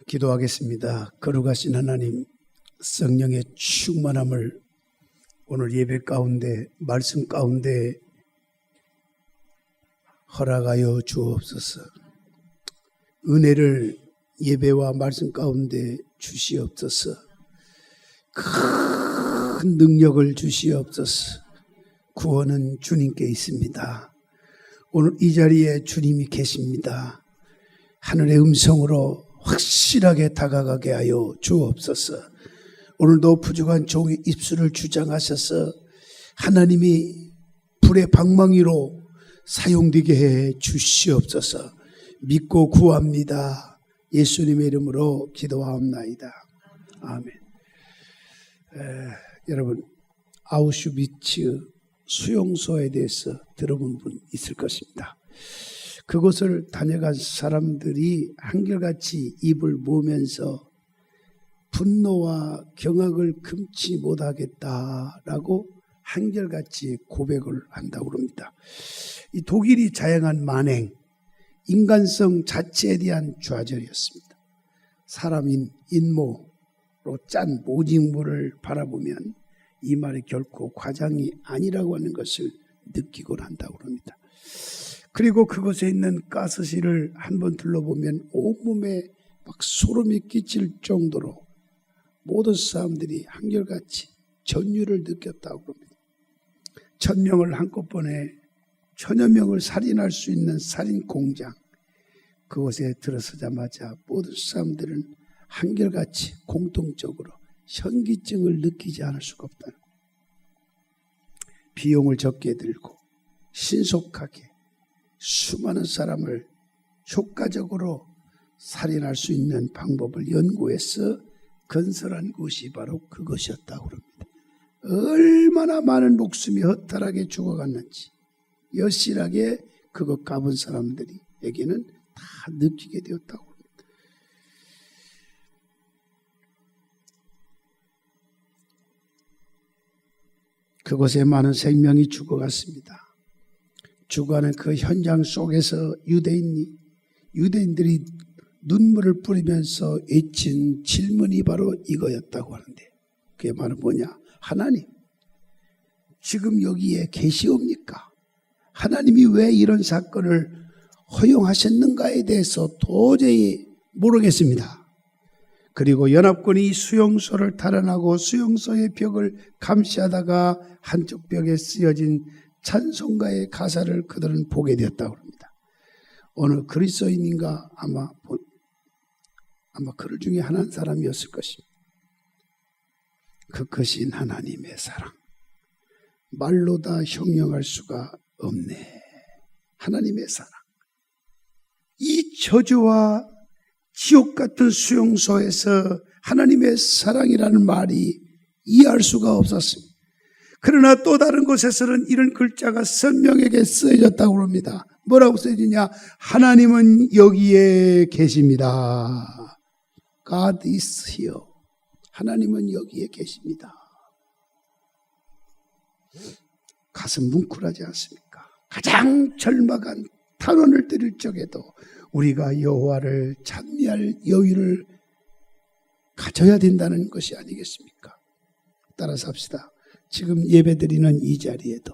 기도하겠습니다. 거룩하신 하나님, 성령의 충만함을 오늘 예배 가운데, 말씀 가운데 허락하여 주옵소서. 은혜를 예배와 말씀 가운데 주시옵소서. 큰 능력을 주시옵소서. 구원은 주님께 있습니다. 오늘 이 자리에 주님이 계십니다. 하늘의 음성으로 확실하게 다가가게 하여 주옵소서. 오늘도 부족한 종의 입술을 주장하셔서 하나님이 불의 방망이로 사용되게 해 주시옵소서. 믿고 구합니다. 예수님의 이름으로 기도하옵나이다. 아멘. 여러분, 아우슈비츠 수용소에 대해서 들어본 분 있을 것입니다. 그곳을 다녀간 사람들이 한결같이 입을 모으면서 분노와 경악을 금치 못하겠다라고 한결같이 고백을 한다고 합니다. 이 독일이 자행한 만행, 인간성 자체에 대한 좌절이었습니다. 사람인 인모로 짠 모직물을 바라보면 이 말이 결코 과장이 아니라고 하는 것을 느끼곤 한다고 합니다. 그리고 그곳에 있는 가스실을 한번 둘러보면 온몸에 막 소름이 끼칠 정도로 모든 사람들이 한결같이 전율을 느꼈다고 합니다. 1000명을 한꺼번에 1000여 명을 살인할 수 있는 살인 공장, 그곳에 들어서자마자 모든 사람들은 한결같이 공통적으로 현기증을 느끼지 않을 수가 없다는 거예요. 비용을 적게 들고 신속하게 수많은 사람을 효과적으로 살인할 수 있는 방법을 연구해서 건설한 곳이 바로 그것이었다고 합니다. 얼마나 많은 목숨이 허탈하게 죽어갔는지 여실하게 그것 가본 사람들에게는 다 느끼게 되었다고 합니다. 그곳에 많은 생명이 죽어갔습니다. 죽어가는 그 현장 속에서 유대인들이 눈물을 뿌리면서 외친 질문이 바로 이거였다고 하는데, 그게 바로 뭐냐? 하나님, 지금 여기에 계시옵니까? 하나님이 왜 이런 사건을 허용하셨는가에 대해서 도저히 모르겠습니다. 그리고 연합군이 수용소를 탈환하고 수용소의 벽을 감시하다가 한쪽 벽에 쓰여진 찬송가의 가사를 그들은 보게 되었다고 합니다. 어느 그리스도인인가 아마 그 중에 한 사람이었을 것입니다. 그 크신 하나님의 사랑, 말로 다 형용할 수가 없네. 하나님의 사랑. 이 저주와 지옥 같은 수용소에서 하나님의 사랑이라는 말이 이해할 수가 없었습니다. 그러나 또 다른 곳에서는 이런 글자가 선명하게 쓰여졌다고 합니다. 뭐라고 쓰여지냐? 하나님은 여기에 계십니다. God is here. 하나님은 여기에 계십니다. 가슴 뭉클하지 않습니까? 가장 절박한 탄원을 드릴 적에도 우리가 여호와를 찬미할 여유를 가져야 된다는 것이 아니겠습니까? 따라서 합시다. 지금 예배드리는 이 자리에도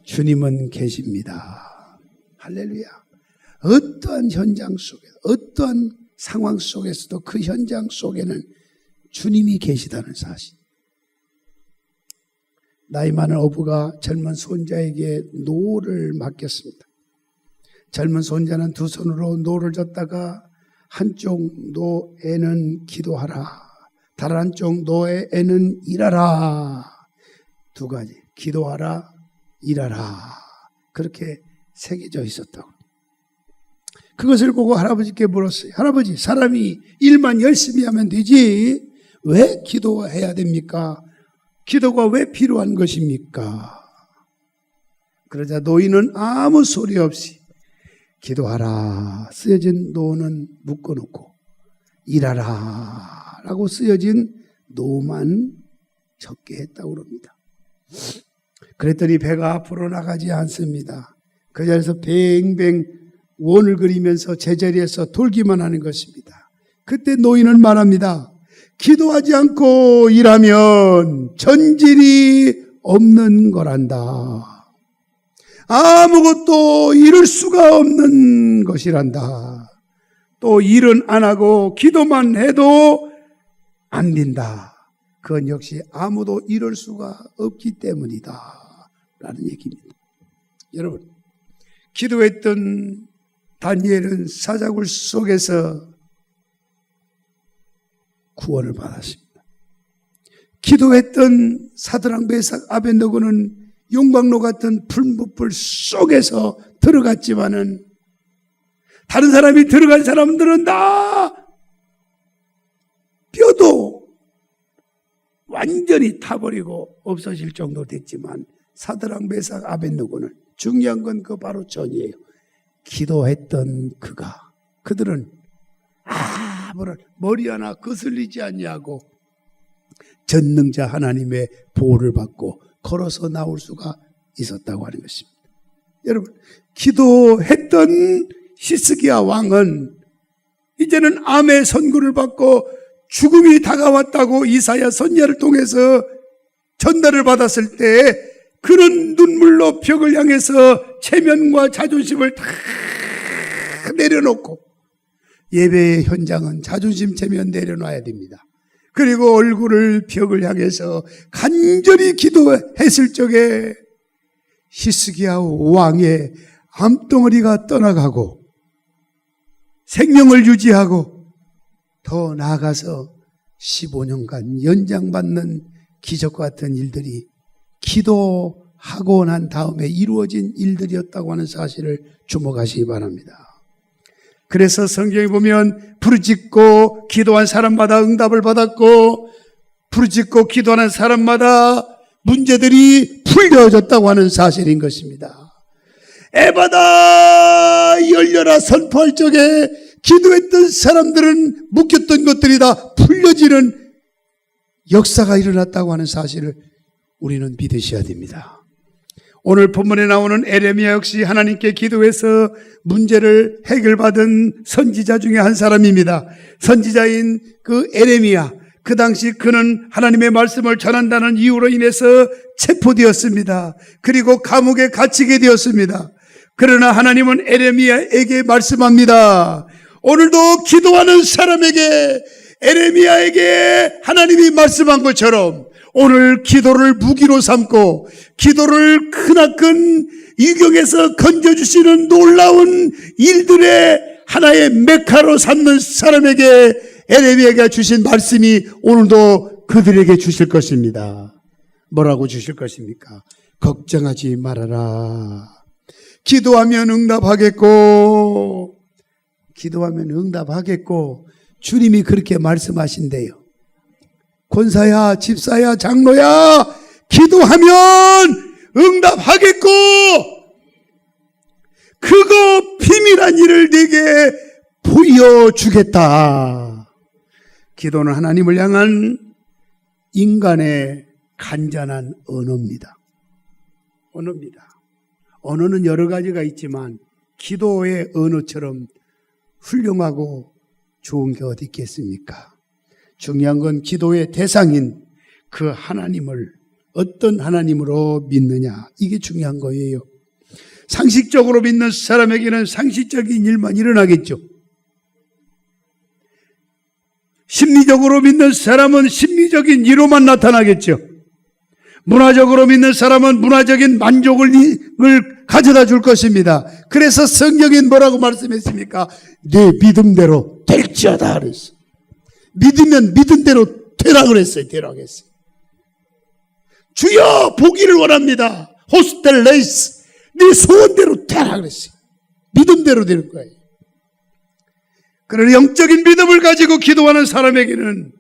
주님은 계십니다. 할렐루야. 어떠한 현장 속에, 어떠한 상황 속에서도 그 현장 속에는 주님이 계시다는 사실. 나이 많은 어부가 젊은 손자에게 노를 맡겼습니다. 젊은 손자는 두 손으로 노를 젓다가 한쪽 노에는 기도하라, 다른 한쪽 노에는 일하라. 두 가지, 기도하라, 일하라, 그렇게 새겨져 있었다고. 그것을 보고 할아버지께 물었어요. 할아버지, 사람이 일만 열심히 하면 되지 왜 기도해야 됩니까? 기도가 왜 필요한 것입니까? 그러자 노인은 아무 소리 없이 기도하라 쓰여진 노는 묶어놓고 일하라 라고 쓰여진 노만 적게 했다고 합니다. 그랬더니 배가 앞으로 나가지 않습니다. 그 자리에서 뱅뱅 원을 그리면서 제자리에서 돌기만 하는 것입니다. 그때 노인은 말합니다. 기도하지 않고 일하면 전질이 없는 거란다. 아무것도 이룰 수가 없는 것이란다. 또 일은 안 하고 기도만 해도 안 된다. 그건 역시 아무도 이룰 수가 없기 때문이다 라는 얘기입니다. 여러분, 기도했던 다니엘은 사자굴 속에서 구원을 받았습니다. 기도했던 사드락 메삭 아벳느고는 용광로 같은 풀무불 속에서 들어갔지만은 다른 사람이 들어간 사람들은 다 뼈도 완전히 타버리고 없어질 정도 됐지만 사드락 메삭 아벳느고는 중요한 건 그 바로 전이에요. 기도했던 그들은 아무런 머리 하나 거슬리지 않냐고 전능자 하나님의 보호를 받고 걸어서 나올 수가 있었다고 하는 것입니다. 여러분, 기도했던 히스기야 왕은 이제는 암의 선고를 받고 죽음이 다가왔다고 이사야 선지자를 통해서 전달을 받았을 때 그는 눈물로 벽을 향해서 체면과 자존심을 다 내려놓고, 예배의 현장은 자존심 체면 내려놔야 됩니다. 그리고 얼굴을 벽을 향해서 간절히 기도했을 적에 히스기야 왕의 암덩어리가 떠나가고 생명을 유지하고 더 나아가서 15년간 연장받는 기적과 같은 일들이 기도하고 난 다음에 이루어진 일들이었다고 하는 사실을 주목하시기 바랍니다. 그래서 성경에 보면 부르짖고 기도한 사람마다 응답을 받았고 부르짖고 기도하는 사람마다 문제들이 풀려졌다고 하는 사실인 것입니다. 에바다 열려라 선포할 적에 기도했던 사람들은 묶였던 것들이 다 풀려지는 역사가 일어났다고 하는 사실을 우리는 믿으셔야 됩니다. 오늘 본문에 나오는 에레미야 역시 하나님께 기도해서 문제를 해결받은 선지자 중에 한 사람입니다. 선지자인 그 에레미야, 그 당시 그는 하나님의 말씀을 전한다는 이유로 인해서 체포되었습니다. 그리고 감옥에 갇히게 되었습니다. 그러나 하나님은 에레미야에게 말씀합니다. 오늘도 기도하는 사람에게, 에레미야에게 하나님이 말씀한 것처럼 오늘 기도를 무기로 삼고 기도를 크나큰 위경에서 건져주시는 놀라운 일들의 하나의 메카로 삼는 사람에게 에레미야가 주신 말씀이 오늘도 그들에게 주실 것입니다. 뭐라고 주실 것입니까? 걱정하지 말아라. 기도하면 응답하겠고, 기도하면 응답하겠고, 주님이 그렇게 말씀하신대요. 권사야, 집사야, 장로야, 기도하면 응답하겠고, 그거 비밀한 일을 네게 보여주겠다. 기도는 하나님을 향한 인간의 간절한 언어입니다. 언어는 여러 가지가 있지만 기도의 언어처럼 훌륭하고 좋은 게 어디 있겠습니까? 중요한 건 기도의 대상인 그 하나님을 어떤 하나님으로 믿느냐, 이게 중요한 거예요. 상식적으로 믿는 사람에게는 상식적인 일만 일어나겠죠. 심리적으로 믿는 사람은 심리적인 이로만 나타나겠죠. 문화적으로 믿는 사람은 문화적인 만족을 가져다 줄 것입니다. 그래서 성경이 뭐라고 말씀했습니까? 네 믿음대로 될지어다 그랬어요. 믿으면 믿은 대로 되라 그랬어요. 되라고 했어요. 주여 보기를 원합니다. 호스텔레이스, 네 소원대로 되라 그랬어요. 믿음대로 되는 거예요. 그런 영적인 믿음을 가지고 기도하는 사람에게는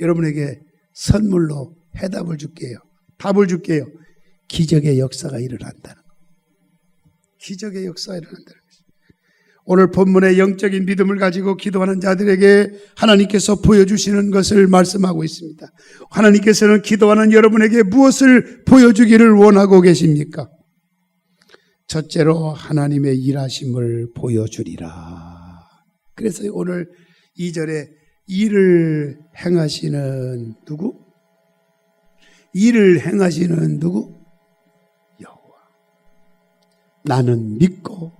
여러분에게 선물로 해답을 줄게요. 답을 줄게요. 기적의 역사가 일어난다는 거. 기적의 역사가 일어난다는 것입니다. 오늘 본문의 영적인 믿음을 가지고 기도하는 자들에게 하나님께서 보여주시는 것을 말씀하고 있습니다. 하나님께서는 기도하는 여러분에게 무엇을 보여주기를 원하고 계십니까? 첫째로 하나님의 일하심을 보여주리라. 그래서 오늘 2절에 일을 행하시는 누구? 일을 행하시는 누구? 여호와. 나는 믿고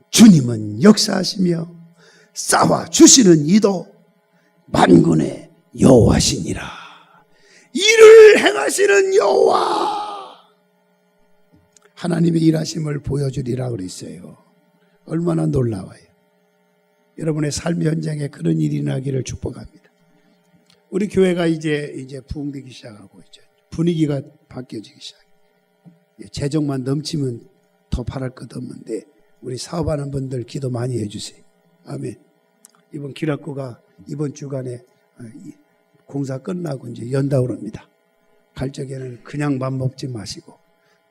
주님은 역사하시며 싸워주시는 이도 만군의 여호와시니라. 일을 행하시는 여호와. 하나님의 일하심을 보여주리라 그랬어요. 얼마나 놀라워요. 여러분의 삶 현장에 그런 일이 나기를 축복합니다. 우리 교회가 이제 부흥되기 시작하고 이제 분위기가 바뀌어지기 시작해요. 재정만 넘치면 더 바랄 것 없는데 우리 사업하는 분들 기도 많이 해주세요. 아멘. 이번 기락구가 이번 주간에 공사 끝나고 이제 연다 그럽니다. 갈 적에는 그냥 밥 먹지 마시고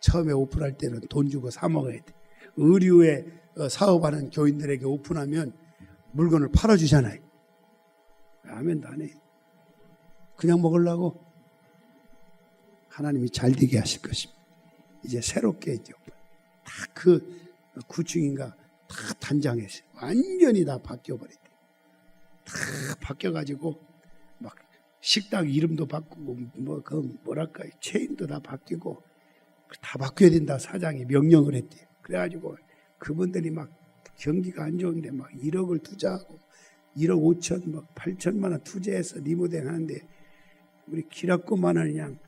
처음에 오픈할 때는 돈 주고 사 먹어야 돼. 의류에 사업하는 교인들에게 오픈하면 물건을 팔아주잖아요. 아멘도 안 해. 그냥 먹으려고 하나님이 잘 되게 하실 것입니다. 이제 새롭게 이제 다 그 9층인가 다 단장했어요. 완전히 다 바뀌어버렸대. 다 바뀌어가지고 막 식당 이름도 바꾸고 뭐랄까 체인도 다 바뀌고 다 바뀌어야 된다 사장이 명령을 했대요. 그래가지고 그분들이 막 경기가 안 좋은데 막 1억을 투자하고 1억 5천 막 8천만 원 투자해서 리모델 하는데 우리 기락구만은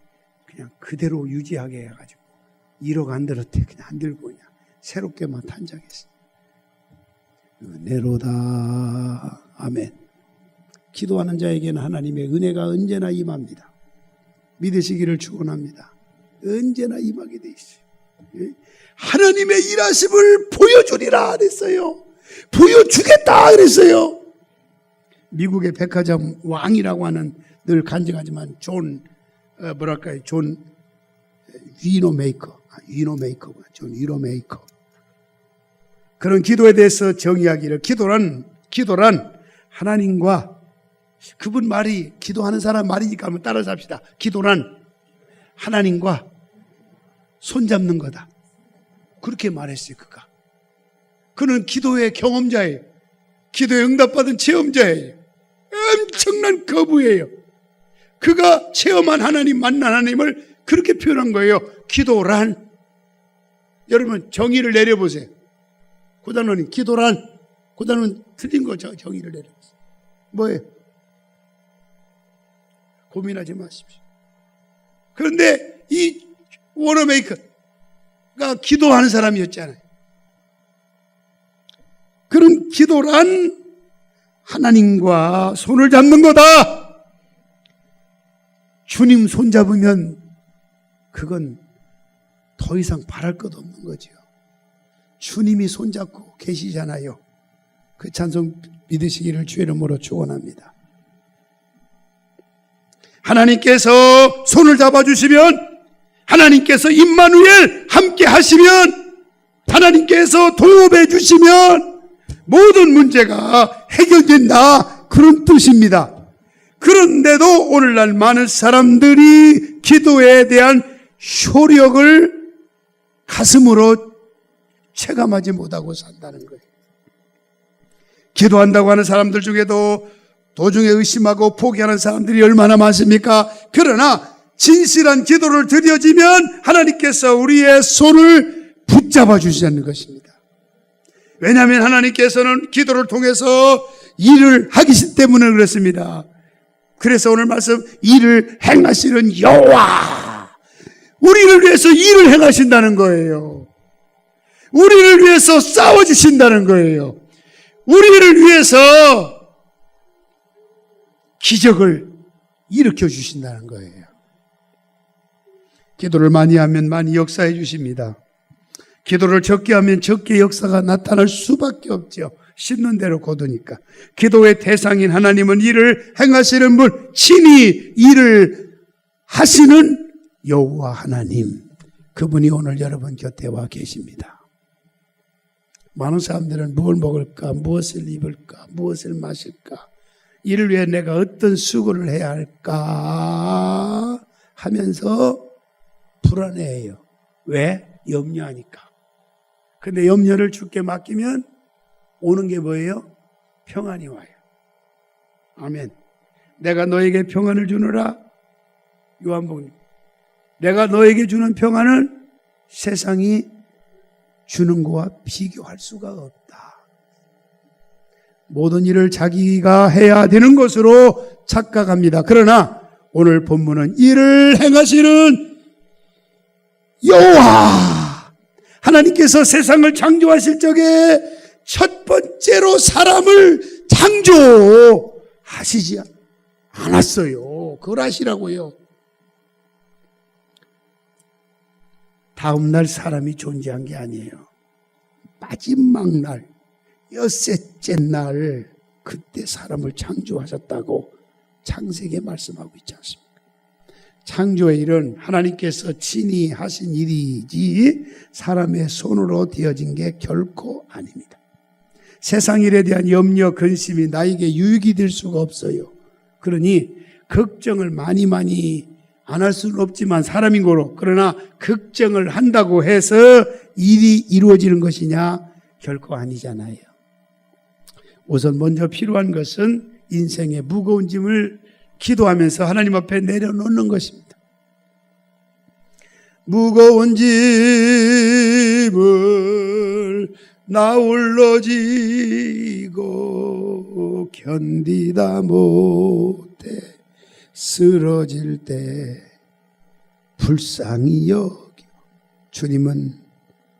그냥 그대로 유지하게 해가지고 1억 안 들었대. 그냥 안 들고 그냥 새롭게만 탄장했어. 은혜로다. 아멘. 기도하는 자에게는 하나님의 은혜가 언제나 임합니다. 믿으시기를 축원합니다. 언제나 임하게 돼 있어요. 하나님의 일하심을 보여주리라 그랬어요. 보여주겠다 그랬어요. 미국의 백화점 왕이라고 하는 늘 간증하지만 존 위노메이커. 존 위노메이커. 그런 기도에 대해서 정의하기를 기도란 하나님과 그분 말이 기도하는 사람 말이니까 한번 따라서 합시다. 기도란 하나님과 손잡는 거다. 그렇게 말했어요. 그는 기도의 경험자예요. 기도에 응답받은 체험자예요. 엄청난 거부예요. 그가 체험한 하나님, 만난 하나님을 그렇게 표현한 거예요. 기도란. 여러분 정의를 내려보세요. 고단원님 기도란. 고단원 틀린 거 정의를 내려보세요. 뭐예요? 고민하지 마십시오. 그런데 이 워너메이커가 기도하는 사람이었잖아요. 그런 기도란 하나님과 손을 잡는 거다. 주님 손 잡으면 그건 더 이상 바랄 것 없는 거죠. 주님이 손 잡고 계시잖아요. 그 찬송 믿으시기를 주의 이름으로 축원합니다. 하나님께서 손을 잡아주시면, 하나님께서 임마누엘 함께 하시면, 하나님께서 도움해 주시면 모든 문제가 해결된다, 그런 뜻입니다. 그런데도 오늘날 많은 사람들이 기도에 대한 효력을 가슴으로 체감하지 못하고 산다는 거예요. 기도한다고 하는 사람들 중에도 도중에 의심하고 포기하는 사람들이 얼마나 많습니까? 그러나 진실한 기도를 드려지면 하나님께서 우리의 손을 붙잡아 주시는 것입니다. 왜냐하면 하나님께서는 기도를 통해서 일을 하기 때문에 그렇습니다. 그래서 오늘 말씀, 일을 행하시는 여호와, 우리를 위해서 일을 행하신다는 거예요. 우리를 위해서 싸워주신다는 거예요. 우리를 위해서 기적을 일으켜 주신다는 거예요. 기도를 많이 하면 많이 역사해 주십니다. 기도를 적게 하면 적게 역사가 나타날 수밖에 없죠. 씹는 대로 거두니까. 기도의 대상인 하나님은 일을 행하시는 분, 친히 일을 하시는 여호와 하나님, 그분이 오늘 여러분 곁에 와 계십니다. 많은 사람들은 뭘 먹을까, 무엇을 입을까, 무엇을 마실까, 이를 위해 내가 어떤 수고를 해야 할까 하면서 불안해해요. 왜? 염려하니까. 근데 염려를 주께 맡기면 오는 게 뭐예요? 평안이 와요. 아멘. 내가 너에게 평안을 주노라. 요한복음. 내가 너에게 주는 평안은 세상이 주는 것과 비교할 수가 없다. 모든 일을 자기가 해야 되는 것으로 착각합니다. 그러나 오늘 본문은 이를 행하시는 여호와 하나님께서 세상을 창조하실 적에 첫 번째로 사람을 창조하시지 않았어요. 그걸 하시라고요. 다음 날 사람이 존재한 게 아니에요. 마지막 날, 여섯째 날 그때 사람을 창조하셨다고 창세기에 말씀하고 있지 않습니까? 창조의 일은 하나님께서 친히 하신 일이지 사람의 손으로 되어진 게 결코 아닙니다. 세상 일에 대한 염려, 근심이 나에게 유익이 될 수가 없어요. 그러니 걱정을 많이 안 할 수는 없지만 사람인 거로, 그러나 걱정을 한다고 해서 일이 이루어지는 것이냐? 결코 아니잖아요. 우선 먼저 필요한 것은 인생의 무거운 짐을 기도하면서 하나님 앞에 내려놓는 것입니다. 무거운 짐을 나 홀로 지고 견디다 못해 쓰러질 때 불쌍히 여겨, 주님은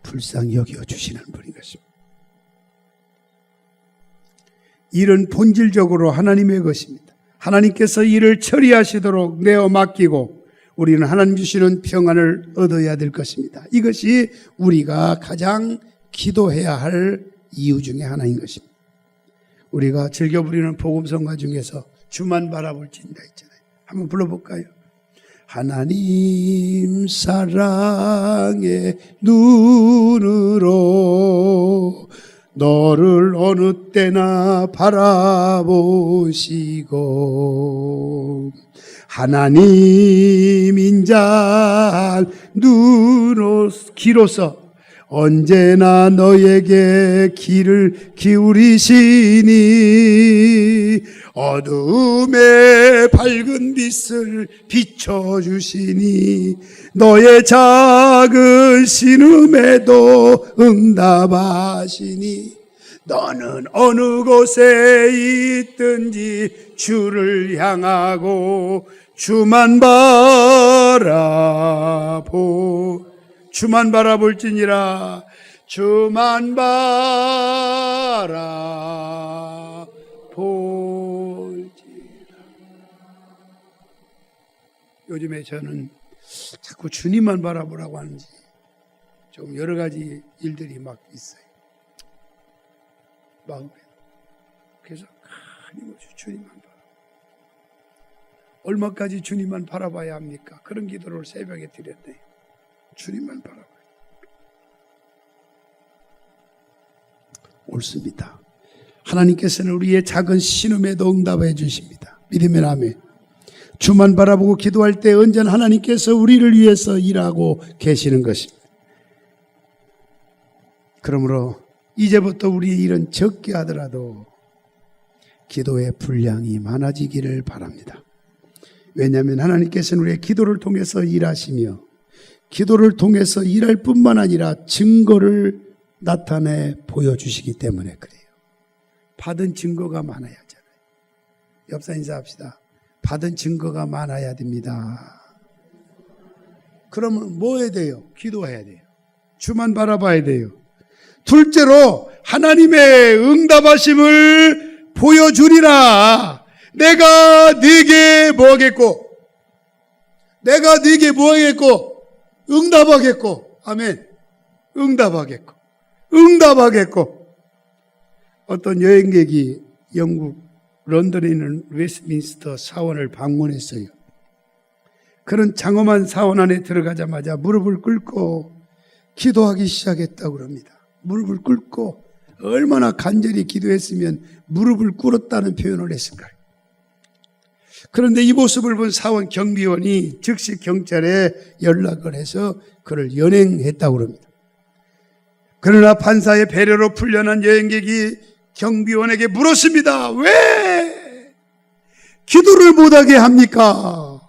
불쌍히 여겨 주시는 분인 것입니다. 일은 본질적으로 하나님의 것입니다. 하나님께서 일을 처리하시도록 내어 맡기고 우리는 하나님 주시는 평안을 얻어야 될 것입니다. 이것이 우리가 가장 기도해야 할 이유 중에 하나인 것입니다. 우리가 즐겨 부리는 복음성가 중에서 주만 바라볼지니라 있잖아요. 한번 불러볼까요? 하나님 사랑의 눈으로 너를 어느 때나 바라보시고 하나님 인자 귀로서 언제나 너에게 귀를 기울이시니 어둠의 밝은 빛을 비춰주시니 너의 작은 신음에도 응답하시니 너는 어느 곳에 있든지 주를 향하고 주만 바라볼지니라. 주만 바라볼지니라. 요즘에 저는 자꾸 주님만 바라보라고 하는지 좀 여러 가지 일들이 막 있어요. 마음에. 그래서 끊임없이 주님만 바라봐. 얼마까지 주님만 바라봐야 합니까? 그런 기도를 새벽에 드렸네요. 주님만 바라봐요. 옳습니다. 하나님께서는 우리의 작은 신음에도 응답해 주십니다. 믿으면 아멘. 주만 바라보고 기도할 때 언제나 하나님께서 우리를 위해서 일하고 계시는 것입니다. 그러므로 이제부터 우리의 일은 적게 하더라도 기도의 분량이 많아지기를 바랍니다. 왜냐하면 하나님께서는 우리의 기도를 통해서 일하시며 기도를 통해서 일할 뿐만 아니라 증거를 나타내 보여주시기 때문에 그래요. 받은 증거가 많아야 하잖아요. 옆사 인사합시다. 받은 증거가 많아야 됩니다. 그러면 뭐 해야 돼요? 기도해야 돼요. 주만 바라봐야 돼요. 둘째로 하나님의 응답하심을 보여주리라. 내가 네게 뭐 하겠고? 내가 네게 뭐 하겠고? 응답하겠고. 아멘. 응답하겠고. 어떤 여행객이 영국 런던에 있는 웨스트민스터 사원을 방문했어요. 그런 장엄한 사원 안에 들어가자마자 무릎을 꿇고 기도하기 시작했다고 합니다. 무릎을 꿇고 얼마나 간절히 기도했으면 무릎을 꿇었다는 표현을 했을까요? 그런데 이 모습을 본 사원 경비원이 즉시 경찰에 연락을 해서 그를 연행했다고 합니다. 그러나 판사의 배려로 풀려난 여행객이 경비원에게 물었습니다. 왜 기도를 못하게 합니까?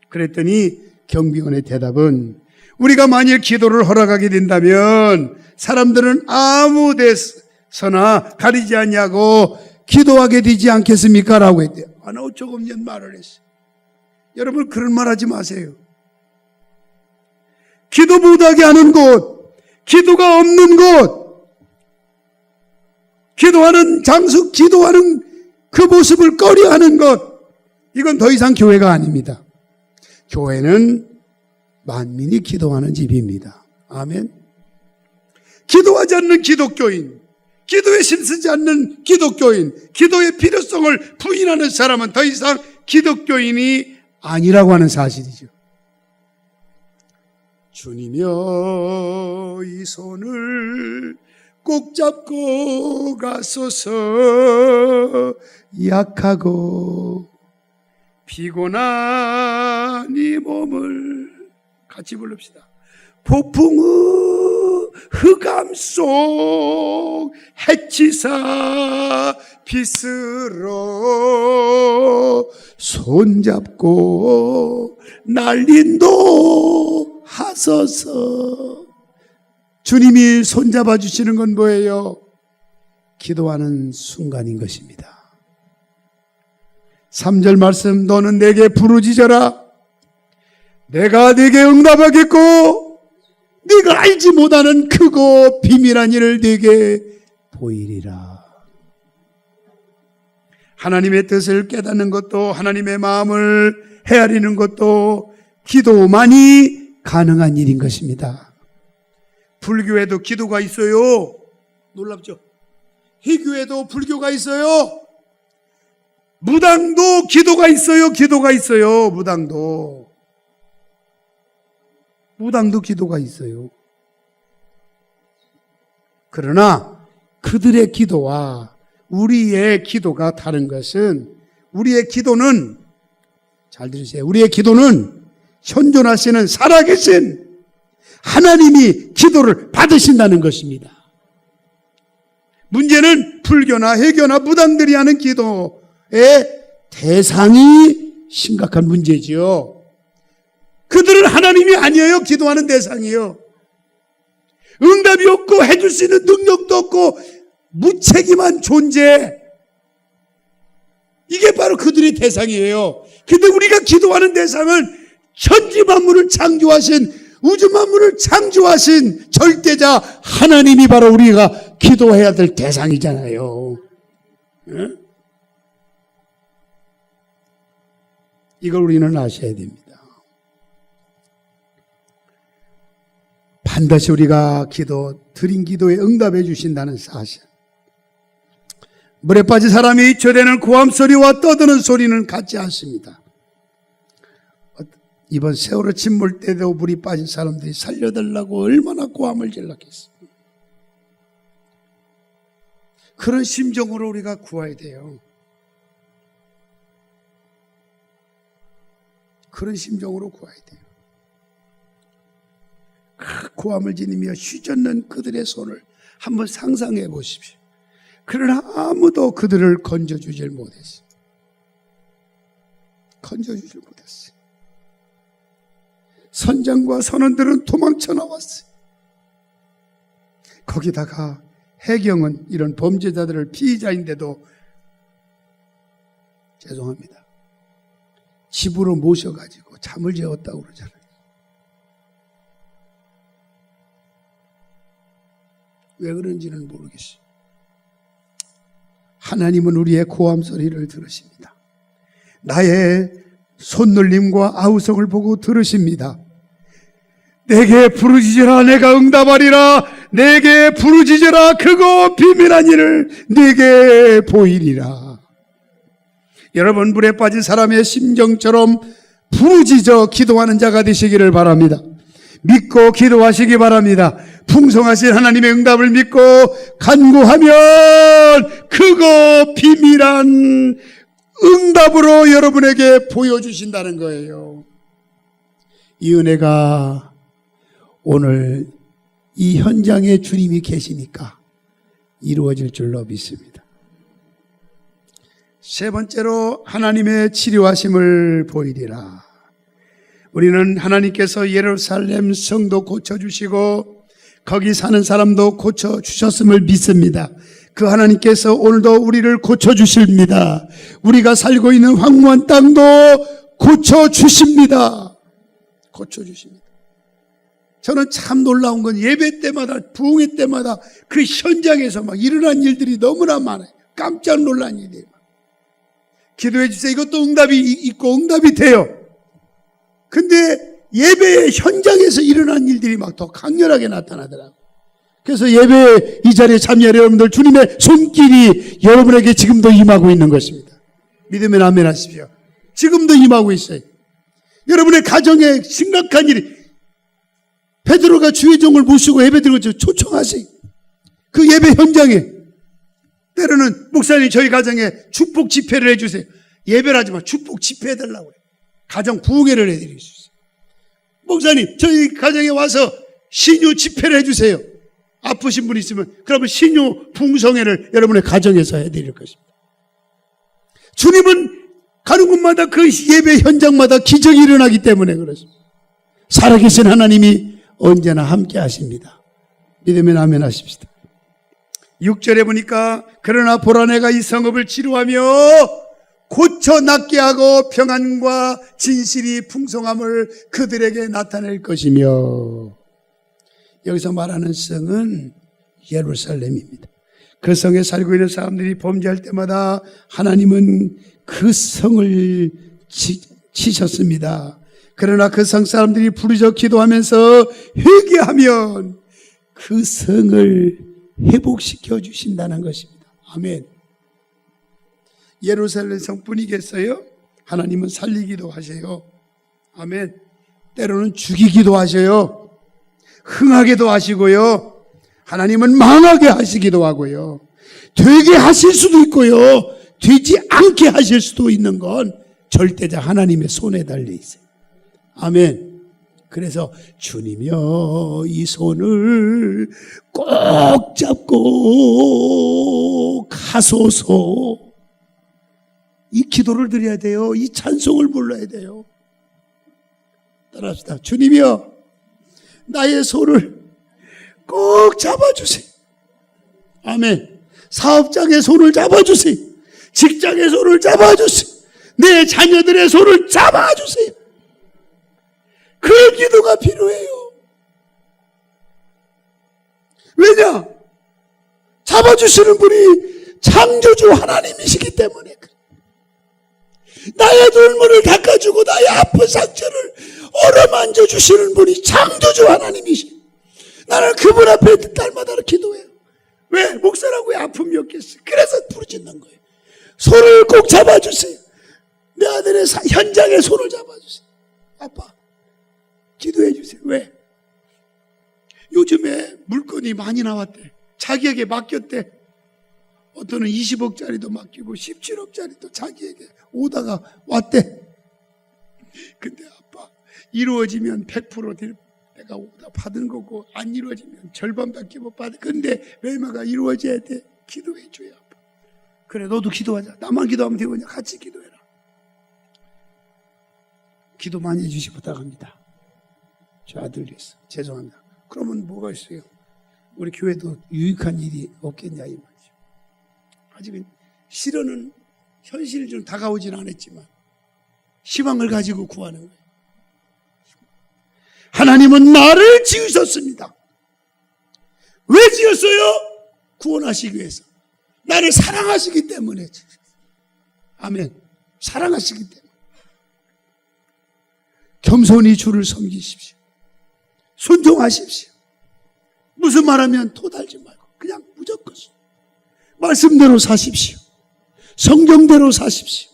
그랬더니 경비원의 대답은, 우리가 만일 기도를 허락하게 된다면 사람들은 아무 데서나 가리지 않냐고 기도하게 되지 않겠습니까? 라고 했대요. 하나 조금 전 말을 했어요. 여러분, 그런 말 하지 마세요. 기도 못하게 하는 곳, 기도가 없는 곳, 기도하는 장소, 기도하는 그 모습을 꺼려하는 것, 이건 더 이상 교회가 아닙니다. 교회는 만민이 기도하는 집입니다. 아멘. 기도하지 않는 기독교인, 기도에 힘쓰지 않는 기독교인, 기도의 필요성을 부인하는 사람은 더 이상 기독교인이 아니라고 하는 사실이죠. 주님여 이 손을 꼭 잡고 가소서. 약하고 피곤한 이 몸을 같이 부릅시다. 폭풍의 흑암 속 해치사 빛으로 손잡고 날린도 하소서. 주님이 손잡아 주시는 건 뭐예요? 기도하는 순간인 것입니다. 3절 말씀, 너는 내게 부르짖어라. 내가 네게 응답하겠고 네가 알지 못하는 크고 비밀한 일을 네게 보이리라. 하나님의 뜻을 깨닫는 것도, 하나님의 마음을 헤아리는 것도 기도만이 가능한 일인 것입니다. 불교에도 기도가 있어요. 놀랍죠? 희교에도 불교가 있어요. 무당도 기도가 있어요. 기도가 있어요. 무당도 기도가 있어요. 그러나 그들의 기도와 우리의 기도가 다른 것은, 우리의 기도는, 잘 들으세요, 우리의 기도는 현존하시는 살아계신 하나님이 기도를 받으신다는 것입니다. 문제는 불교나 해교나 무당들이 하는 기도의 대상이 심각한 문제지요. 그들은 하나님이 아니에요. 기도하는 대상이에요. 응답이 없고 해줄 수 있는 능력도 없고 무책임한 존재, 이게 바로 그들의 대상이에요. 근데 우리가 기도하는 대상은 천지 만물을 창조하신, 우주 만물을 창조하신 절대자 하나님이 바로 우리가 기도해야 될 대상이잖아요. 네? 이걸 우리는 아셔야 됩니다. 반드시 우리가 드린 기도에 응답해 주신다는 사실. 물에 빠진 사람이 잊혀대는 고함 소리와 떠드는 소리는 같지 않습니다. 이번 세월호 침몰 때도 물이 빠진 사람들이 살려달라고 얼마나 고함을 질렀겠어요. 그런 심정으로 우리가 구해야 돼요. 그런 심정으로 구해야 돼요. 고함을 지니며 휘젓는 그들의 손을 한번 상상해 보십시오. 그러나 아무도 그들을 건져주질 못했어요. 건져주질 못했어요. 선장과 선원들은 도망쳐 나왔어요. 거기다가 해경은 이런 범죄자들을 피의자인데도 죄송합니다, 집으로 모셔가지고 잠을 재웠다고 그러잖아요. 왜 그런지는 모르겠어요. 하나님은 우리의 고함 소리를 들으십니다. 나의 손놀림과 아우성을 보고 들으십니다. 내게 부르짖으라, 내가 응답하리라. 내게 부르짖으라, 크고 비밀한 일을 내게 보이리라. 여러분, 물에 빠진 사람의 심정처럼 부르짖어 기도하는 자가 되시기를 바랍니다. 믿고 기도하시기 바랍니다. 풍성하신 하나님의 응답을 믿고 간구하면 크고 비밀한 응답으로 여러분에게 보여주신다는 거예요. 이 은혜가 오늘 이 현장에 주님이 계시니까 이루어질 줄로 믿습니다. 세 번째로 하나님의 치료하심을 보이리라. 우리는 하나님께서 예루살렘 성도 고쳐주시고 거기 사는 사람도 고쳐주셨음을 믿습니다. 그 하나님께서 오늘도 우리를 고쳐주십니다. 우리가 살고 있는 황무한 땅도 고쳐주십니다. 고쳐주십니다. 저는 참 놀라운 건 예배 때마다, 부흥회 때마다 그 현장에서 막 일어난 일들이 너무나 많아요. 깜짝 놀란 일이에요. 기도해 주세요. 이것도 응답이 있고 응답이 돼요. 근데 예배의 현장에서 일어난 일들이 막 더 강렬하게 나타나더라고요. 그래서 예배 이 자리에 참여하는 여러분들, 주님의 손길이 여러분에게 지금도 임하고 있는 것입니다. 믿으면 아멘 하십시오. 지금도 임하고 있어요. 여러분의 가정에 심각한 일이, 베드로가 주의 종을 모시고 예배 드리고 초청하세요. 그 예배 현장에 때로는 목사님 저희 가정에 축복 집회를 해주세요. 예배를 하지 마. 축복 집회 해달라고 해요. 가정 부흥회를 해드릴 수 있어요. 목사님 저희 가정에 와서 신유 집회를 해주세요. 아프신 분 있으면 그러면 신유 풍성회를 여러분의 가정에서 해드릴 것입니다. 주님은 가는 곳마다 그 예배 현장마다 기적이 일어나기 때문에 그렇습니다. 살아계신 하나님이 언제나 함께 하십니다. 믿으면 아멘 하십시다. 6절에 보니까 그러나 보라 내가 이 성읍을 치료하며 고쳐 낫게 하고 평안과 진실이 풍성함을 그들에게 나타낼 것이며, 여기서 말하는 성은 예루살렘입니다. 그 성에 살고 있는 사람들이 범죄할 때마다 하나님은 그 성을 치셨습니다. 그러나 그 성 사람들이 부르짖어 기도하면서 회개하면 그 성을 회복시켜 주신다는 것입니다. 아멘. 예루살렘 성뿐이겠어요? 하나님은 살리기도 하세요. 아멘. 때로는 죽이기도 하셔요. 흥하게도 하시고요. 하나님은 망하게 하시기도 하고요. 되게 하실 수도 있고요. 되지 않게 하실 수도 있는 건 절대자 하나님의 손에 달려 있어요. 아멘. 그래서 주님이여 이 손을 꼭 잡고 가소서, 이 기도를 드려야 돼요. 이 찬송을 불러야 돼요. 따라합시다. 주님이여 나의 손을 꼭 잡아주세요. 아멘. 사업장의 손을 잡아주세요. 직장의 손을 잡아주세요. 내 자녀들의 손을 잡아주세요. 그 기도가 필요해요. 왜냐? 잡아주시는 분이 창조주 하나님이시기 때문에 그래. 나의 눈물을 닦아주고 나의 아픈 상처를 어루만져 주시는 분이 창조주 하나님이시. 나는 그분 앞에 날마다 기도해요. 왜? 목사라고 왜 아픔이 없겠어? 그래서 부르짖는 거예요. 손을 꼭 잡아주세요. 내 아들의 현장에 손을 잡아주세요. 아빠 기도해 주세요. 왜? 요즘에 물건이 많이 나왔대. 자기에게 맡겼대. 어떤 20억짜리도 맡기고 17억짜리도 자기에게 오다가 왔대. 근데 아빠 이루어지면 100% 내가 오다 받은 거고 안 이루어지면 절반밖에 못 받아. 근데 매매가 이루어져야 돼. 기도해 줘요. 아빠. 그래 너도 기도하자. 나만 기도하면 되거든요. 같이 기도해라. 기도 많이 해주시 부탁합니다. 저 아들 위해서. 죄송합니다. 그러면 뭐가 있어요? 우리 교회도 유익한 일이 없겠냐 이 말이죠. 아직은 실현은 현실이 좀 다가오진 않았지만 희망을 가지고 구하는 거예요. 하나님은 나를 지으셨습니다. 왜 지었어요? 구원하시기 위해서. 나를 사랑하시기 때문에 지으셨어요. 아멘. 사랑하시기 때문에. 겸손히 주를 섬기십시오. 순종하십시오. 무슨 말하면 토달지 말고 그냥 무조건 말씀대로 사십시오. 성경대로 사십시오.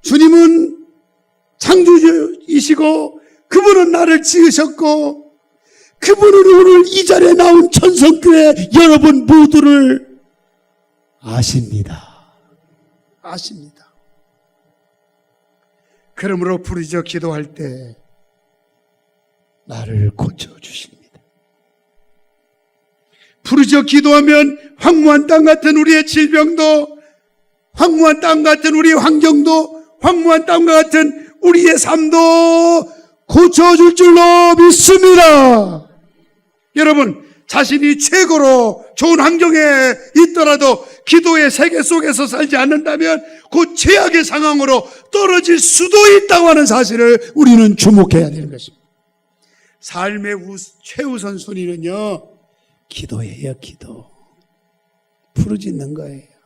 주님은 창조주이시고 그분은 나를 지으셨고 그분은 오늘 이 자리에 나온 천성교회 여러분 모두를 아십니다. 아십니다. 그러므로 부르짖어 기도할 때 나를 고쳐주십니다. 부르짖어 기도하면 황무한 땅 같은 우리의 질병도, 황무한 땅 같은 우리의 환경도, 황무한 땅과 같은 우리의 삶도 고쳐줄 줄로 믿습니다. 여러분, 자신이 최고로 좋은 환경에 있더라도 기도의 세계 속에서 살지 않는다면 그 최악의 상황으로 떨어질 수도 있다고 하는 사실을 우리는 주목해야 되는 것입니다. 삶의 최우선 순위는요, 기도예요. 기도. 부르짖는 거예요.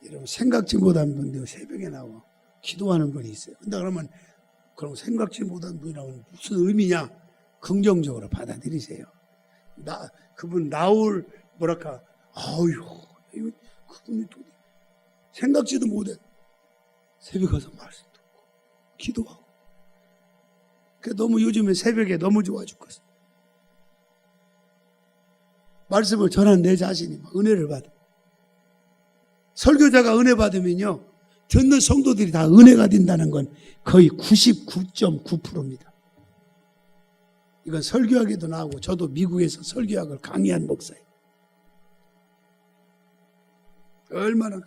여러분, 생각지 못한 분들 새벽에 나와 기도하는 분이 있어요. 근데 그러면 그럼 생각지 못한 분이라면 무슨 의미냐? 긍정적으로 받아들이세요. 그분 나올 뭐랄까, 그분이 생각지도 못해. 새벽 가서 말씀 듣고 기도하고. 너무 요즘에 새벽에 너무 좋아 죽겠어. 말씀을 전한 내 자신이 은혜를 받아. 설교자가 은혜 받으면요, 듣는 성도들이 다 은혜가 된다는 건 거의 99.9%입니다. 이건 설교하기도 나오고, 저도 미국에서 설교학을 강의한 목사예요. 얼마나.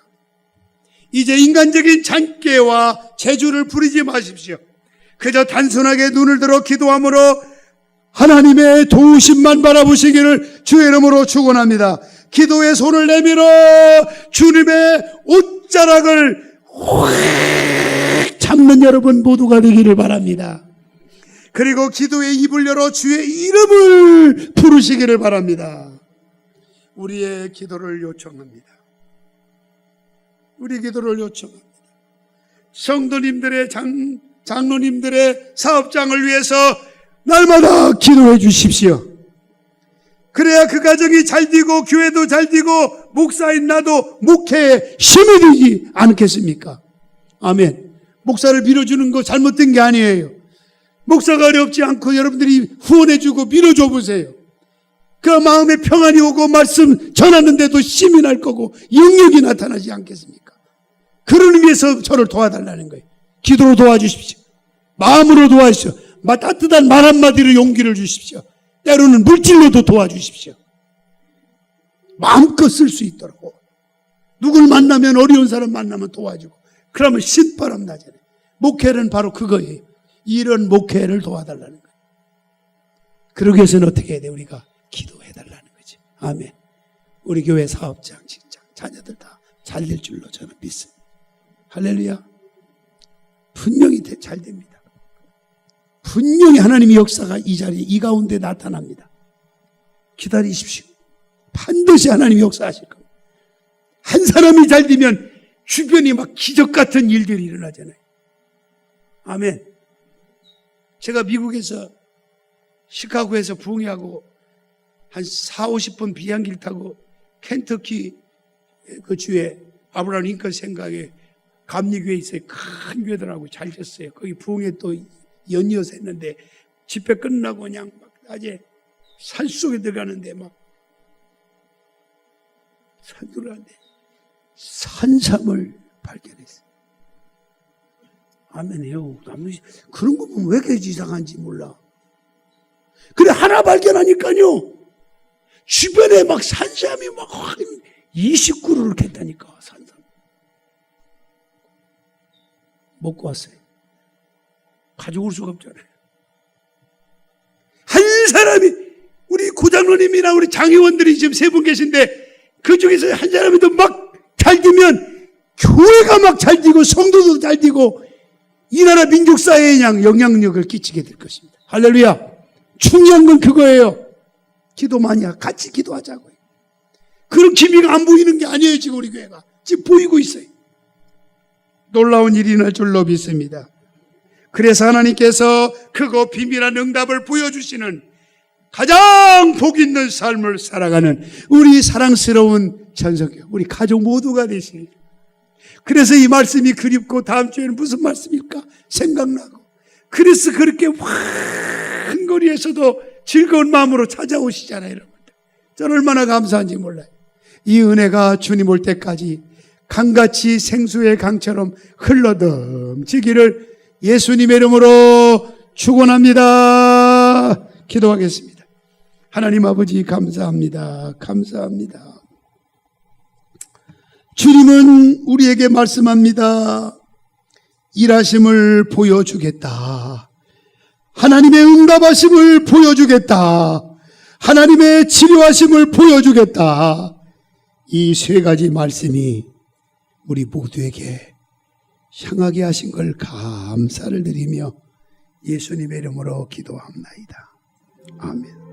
이제 인간적인 잔꾀와 재주를 부리지 마십시오. 그저 단순하게 눈을 들어 기도함으로 하나님의 도우심만 바라보시기를 주의 이름으로 축원합니다. 기도에 손을 내밀어 주님의 옷자락을 확 잡는 여러분 모두가 되기를 바랍니다. 그리고 기도의 입을 열어 주의 이름을 부르시기를 바랍니다. 우리의 기도를 요청합니다. 우리 기도를 요청합니다. 성도님들의 장로님들의 사업장을 위해서 날마다 기도해 주십시오. 그래야 그 가정이 잘 되고 교회도 잘 되고 목사인 나도 목회에 힘이 되지 않겠습니까? 아멘. 목사를 밀어주는 거 잘못된 게 아니에요. 목사가 어렵지 않고 여러분들이 후원해주고 밀어줘 보세요. 그 마음에 평안이 오고 말씀 전하는데도 힘이 날 거고 영역이 나타나지 않겠습니까? 그런 의미에서 저를 도와달라는 거예요. 기도로 도와주십시오. 마음으로 도와주십시오. 따뜻한 말 한마디로 용기를 주십시오. 때로는 물질로도 도와주십시오. 마음껏 쓸 수 있도록. 누굴 만나면, 어려운 사람 만나면 도와주고. 그러면 신바람 나잖아요. 목회는 바로 그거예요. 이런 목회를 도와달라는 거예요. 그러기 위해서는 어떻게 해야 돼? 우리가 기도해달라는 거지. 아멘. 우리 교회 사업장, 직장, 자녀들 다 잘 될 줄로 저는 믿습니다. 할렐루야. 분명히 잘 됩니다. 분명히 하나님의 역사가 이 자리에, 이 가운데 나타납니다. 기다리십시오. 반드시 하나님이 역사하실 겁니다. 한 사람이 잘 되면 주변이 막 기적 같은 일들이 일어나잖아요. 아멘. 제가 미국에서 시카고에서 부흥회하고 한 40-50분 비행기를 타고 켄터키 그 주에 아브라함 링컨 생각에 감리교회 있어요. 큰 교회들하고 잘 졌어요. 거기 부흥회 또 연이어서 했는데 집회 끝나고 그냥 막 낮에 산속에 들어가는데 막 산 들어가는데 산삼을 발견했어요. 아멘해요. 그런 거 보면 왜 이렇게 이상한지 몰라. 그래 하나 발견하니까요. 주변에 막 산삼이 막 20그루를 캤다니까. 산삼. 먹고 왔어요. 가져올 수가 없잖아요. 한 사람이, 우리 고장로님이나 우리 장의원들이 지금 3분 계신데 그 중에서 한 사람이 더 막 잘 되면 교회가 막 잘 되고 성도도 잘 되고 이 나라 민족사회에 그냥 영향력을 끼치게 될 것입니다. 할렐루야. 중요한 건 그거예요. 기도 많이 하고 같이 기도하자고요. 그런 기미가 안 보이는 게 아니에요. 지금 우리 교회가 지금 보이고 있어요. 놀라운 일이 날 줄로 믿습니다. 그래서 하나님께서 크고 비밀한 응답을 보여주시는 가장 복 있는 삶을 살아가는 우리 사랑스러운 전성교, 우리 가족 모두가 되시길. 그래서 이 말씀이 그립고 다음 주에는 무슨 말씀일까 생각나고, 그래서 그렇게 환 거리에서도 즐거운 마음으로 찾아오시잖아요. 여러분들. 저는 얼마나 감사한지 몰라요. 이 은혜가 주님 올 때까지 강같이 생수의 강처럼 흘러넘치기를 예수님의 이름으로 축원합니다. 기도하겠습니다. 하나님 아버지 감사합니다. 감사합니다. 주님은 우리에게 말씀합니다. 일하심을 보여주겠다. 하나님의 응답하심을 보여주겠다. 하나님의 치료하심을 보여주겠다. 이 세 가지 말씀이 우리 모두에게 향하게 하신 걸 감사를 드리며 예수님의 이름으로 기도합나이다. 아멘.